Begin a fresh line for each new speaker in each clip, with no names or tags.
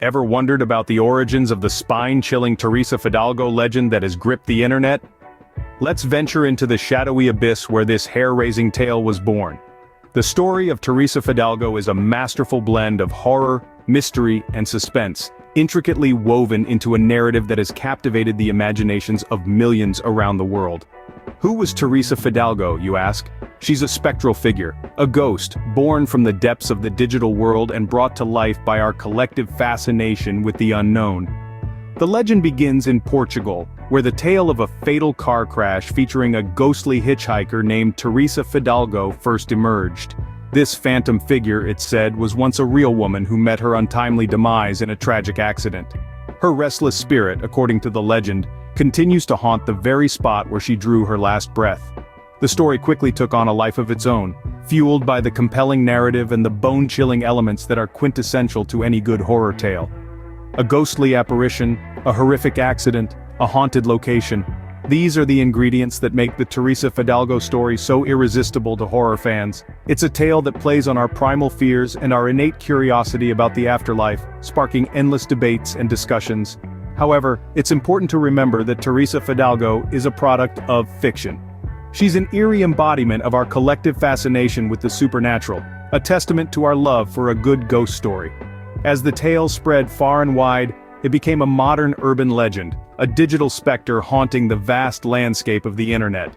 Ever wondered about the origins of the spine-chilling Teresa Fidalgo legend that has gripped the internet? Let's venture into the shadowy abyss where this hair-raising tale was born. The story of Teresa Fidalgo is a masterful blend of horror, mystery, and suspense, intricately woven into a narrative that has captivated the imaginations of millions around the world. Who was Teresa Fidalgo, you ask? She's a spectral figure, a ghost, born from the depths of the digital world and brought to life by our collective fascination with the unknown. The legend begins in Portugal, where the tale of a fatal car crash featuring a ghostly hitchhiker named Teresa Fidalgo first emerged. This phantom figure, it's said, was once a real woman who met her untimely demise in a tragic accident. Her restless spirit, according to the legend, continues to haunt the very spot where she drew her last breath. The story quickly took on a life of its own, fueled by the compelling narrative and the bone-chilling elements that are quintessential to any good horror tale. A ghostly apparition, a horrific accident, a haunted location. These are the ingredients that make the Teresa Fidalgo story so irresistible to horror fans. It's a tale that plays on our primal fears and our innate curiosity about the afterlife, sparking endless debates and discussions. However, it's important to remember that Teresa Fidalgo is a product of fiction. She's an eerie embodiment of our collective fascination with the supernatural, a testament to our love for a good ghost story. As the tale spread far and wide, it became a modern urban legend, a digital specter haunting the vast landscape of the internet.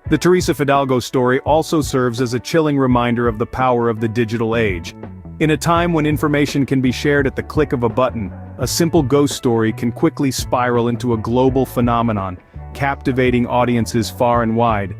The Teresa Fidalgo story also serves as a chilling reminder of the power of the digital age. In a time when information can be shared at the click of a button, a simple ghost story can quickly spiral into a global phenomenon, captivating audiences far and wide.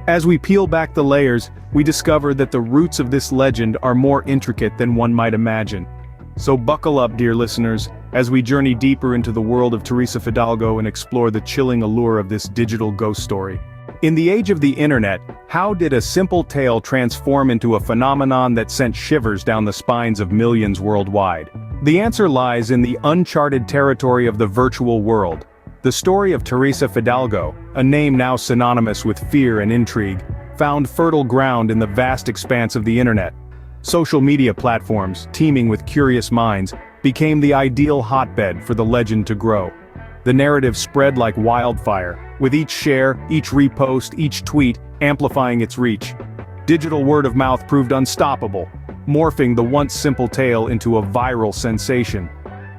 As we peel back the layers, we discover that the roots of this legend are more intricate than one might imagine. So buckle up, dear listeners, as we journey deeper into the world of Teresa Fidalgo and explore the chilling allure of this digital ghost story. In the age of the internet, how did a simple tale transform into a phenomenon that sent shivers down the spines of millions worldwide? The answer lies in the uncharted territory of the virtual world. The story of Teresa Fidalgo, a name now synonymous with fear and intrigue, found fertile ground in the vast expanse of the internet. Social media platforms, teeming with curious minds, became the ideal hotbed for the legend to grow. The narrative spread like wildfire, with each share, each repost, each tweet amplifying its reach. Digital word of mouth proved unstoppable, morphing the once simple tale into a viral sensation.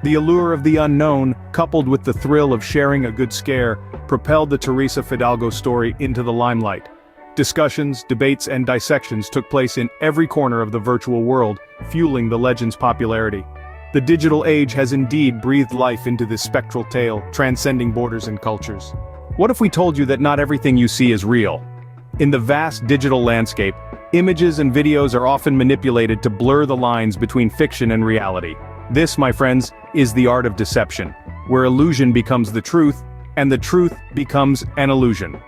The allure of the unknown, coupled with the thrill of sharing a good scare, propelled the Teresa Fidalgo story into the limelight. Discussions, debates, and dissections took place in every corner of the virtual world, fueling the legend's popularity. The digital age has indeed breathed life into this spectral tale, transcending borders and cultures. What if we told you that not everything you see is real? In the vast digital landscape, images and videos are often manipulated to blur the lines between fiction and reality. This, my friends, is the art of deception, where illusion becomes the truth, and the truth becomes an illusion.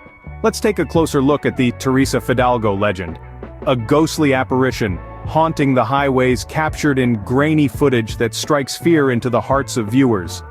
Let's take a closer look at the Teresa Fidalgo legend. A ghostly apparition, haunting the highways, captured in grainy footage that strikes fear into the hearts of viewers.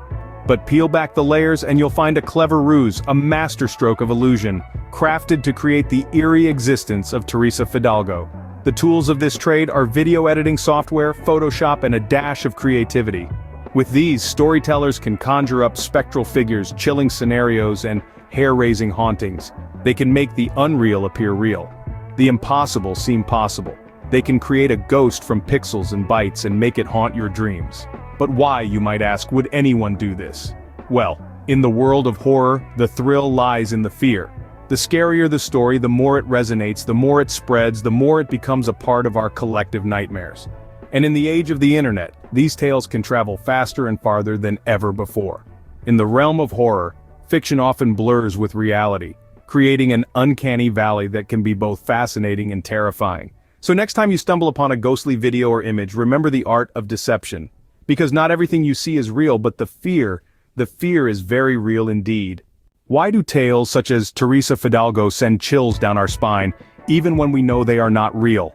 But peel back the layers and you'll find a clever ruse, a masterstroke of illusion, crafted to create the eerie existence of Teresa Fidalgo. The tools of this trade are video editing software, Photoshop, and a dash of creativity. With these, storytellers can conjure up spectral figures, chilling scenarios, and hair-raising hauntings. They can make the unreal appear real. The impossible seem possible. They can create a ghost from pixels and bytes and make it haunt your dreams. But why, you might ask, would anyone do this? Well, in the world of horror, the thrill lies in the fear. The scarier the story, the more it resonates, the more it spreads, the more it becomes a part of our collective nightmares. And in the age of the internet, these tales can travel faster and farther than ever before. In the realm of horror, fiction often blurs with reality, creating an uncanny valley that can be both fascinating and terrifying. So next time you stumble upon a ghostly video or image, remember the art of deception. Because not everything you see is real, but the fear is very real indeed. Why do tales such as Teresa Fidalgo send chills down our spine, even when we know they are not real?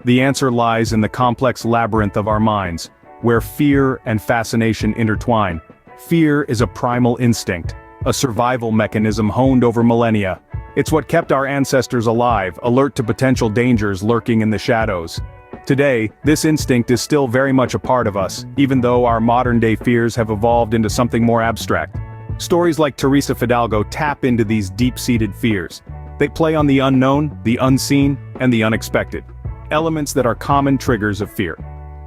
The answer lies in the complex labyrinth of our minds, where fear and fascination intertwine. Fear is a primal instinct, a survival mechanism honed over millennia. It's what kept our ancestors alive, alert to potential dangers lurking in the shadows. Today, this instinct is still very much a part of us, even though our modern-day fears have evolved into something more abstract. Stories like Teresa Fidalgo tap into these deep-seated fears. They play on the unknown, the unseen, and the unexpected. Elements that are common triggers of fear.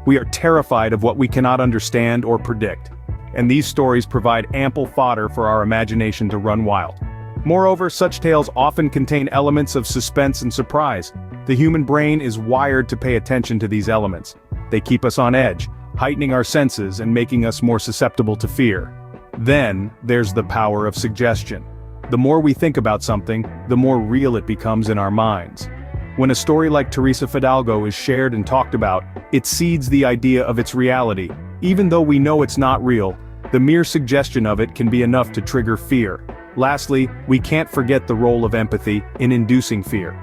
We are terrified of what we cannot understand or predict. And these stories provide ample fodder for our imagination to run wild. Moreover, such tales often contain elements of suspense and surprise. The human brain is wired to pay attention to these elements. They keep us on edge, heightening our senses and making us more susceptible to fear. Then, there's the power of suggestion. The more we think about something, the more real it becomes in our minds. When a story like Teresa Fidalgo is shared and talked about, it seeds the idea of its reality. Even though we know it's not real, the mere suggestion of it can be enough to trigger fear. Lastly, we can't forget the role of empathy in inducing fear.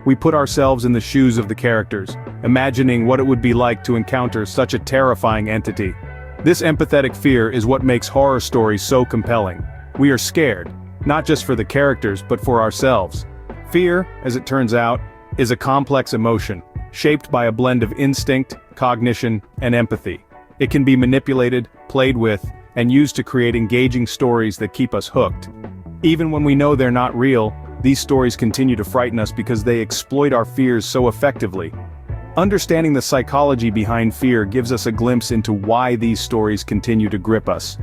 We put ourselves in the shoes of the characters, imagining what it would be like to encounter such a terrifying entity. This empathetic fear is what makes horror stories so compelling. We are scared, not just for the characters but for ourselves. Fear, as it turns out, is a complex emotion, shaped by a blend of instinct, cognition, and empathy. It can be manipulated, played with, and used to create engaging stories that keep us hooked. Even when we know they're not real, these stories continue to frighten us because they exploit our fears so effectively. Understanding the psychology behind fear gives us a glimpse into why these stories continue to grip us.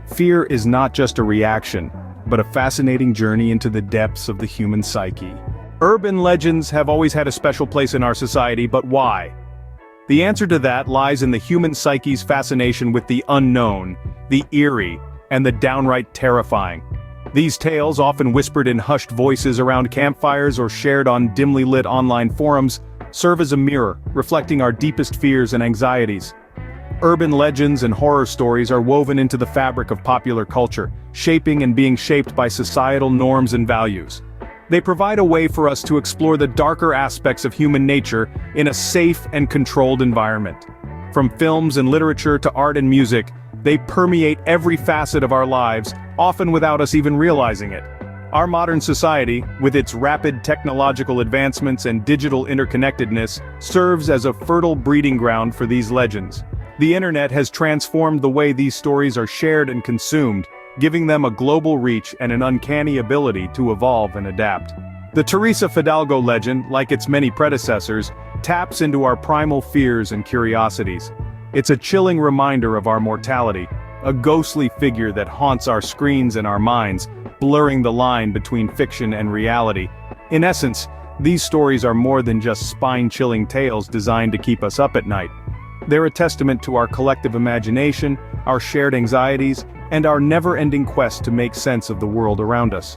Fear is not just a reaction, but a fascinating journey into the depths of the human psyche. Urban legends have always had a special place in our society, but why? The answer to that lies in the human psyche's fascination with the unknown, the eerie, and the downright terrifying. These tales, often whispered in hushed voices around campfires or shared on dimly lit online forums, serve as a mirror, reflecting our deepest fears and anxieties. Urban legends and horror stories are woven into the fabric of popular culture, shaping and being shaped by societal norms and values. They provide a way for us to explore the darker aspects of human nature in a safe and controlled environment. From films and literature to art and music, they permeate every facet of our lives, often without us even realizing it. Our modern society, with its rapid technological advancements and digital interconnectedness, serves as a fertile breeding ground for these legends. The internet has transformed the way these stories are shared and consumed, giving them a global reach and an uncanny ability to evolve and adapt. The Teresa Fidalgo legend, like its many predecessors, taps into our primal fears and curiosities. It's a chilling reminder of our mortality, a ghostly figure that haunts our screens and our minds, blurring the line between fiction and reality. In essence, these stories are more than just spine-chilling tales designed to keep us up at night. They're a testament to our collective imagination, our shared anxieties, and our never-ending quest to make sense of the world around us.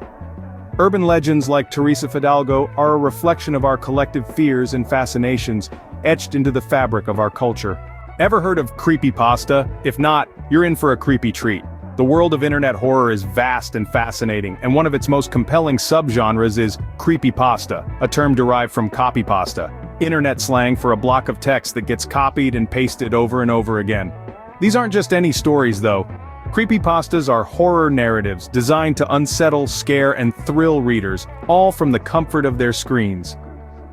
Urban legends like Teresa Fidalgo are a reflection of our collective fears and fascinations, etched into the fabric of our culture. Ever heard of creepypasta? If not, you're in for a creepy treat. The world of internet horror is vast and fascinating, and one of its most compelling subgenres is creepypasta, a term derived from copypasta, internet slang for a block of text that gets copied and pasted over and over again. These aren't just any stories though. Creepypastas are horror narratives designed to unsettle, scare, and thrill readers, all from the comfort of their screens.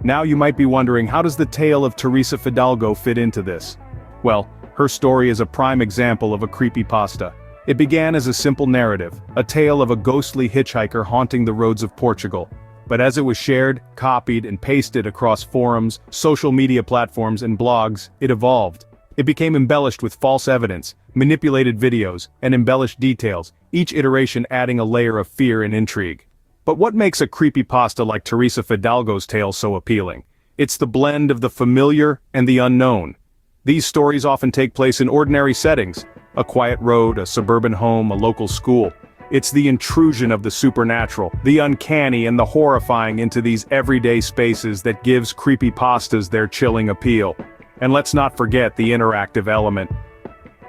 Now you might be wondering, how does the tale of Teresa Fidalgo fit into this? Well, her story is a prime example of a creepypasta. It began as a simple narrative, a tale of a ghostly hitchhiker haunting the roads of Portugal. But as it was shared, copied, and pasted across forums, social media platforms, and blogs, it evolved. It became embellished with false evidence, manipulated videos, and embellished details, each iteration adding a layer of fear and intrigue. But what makes a creepypasta like Teresa Fidalgo's tale so appealing? It's the blend of the familiar and the unknown. These stories often take place in ordinary settings, a quiet road, a suburban home, a local school. It's the intrusion of the supernatural, the uncanny and the horrifying into these everyday spaces that gives creepypastas their chilling appeal. And let's not forget the interactive element.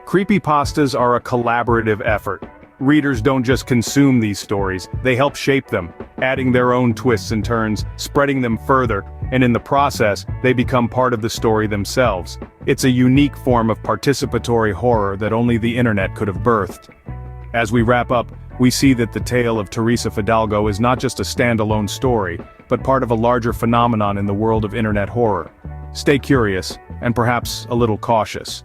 Creepypastas are a collaborative effort. Readers don't just consume these stories, they help shape them, adding their own twists and turns, spreading them further, and in the process, they become part of the story themselves. It's a unique form of participatory horror that only the internet could have birthed. As we wrap up, we see that the tale of Teresa Fidalgo is not just a standalone story, but part of a larger phenomenon in the world of internet horror. stay curious, and perhaps a little cautious.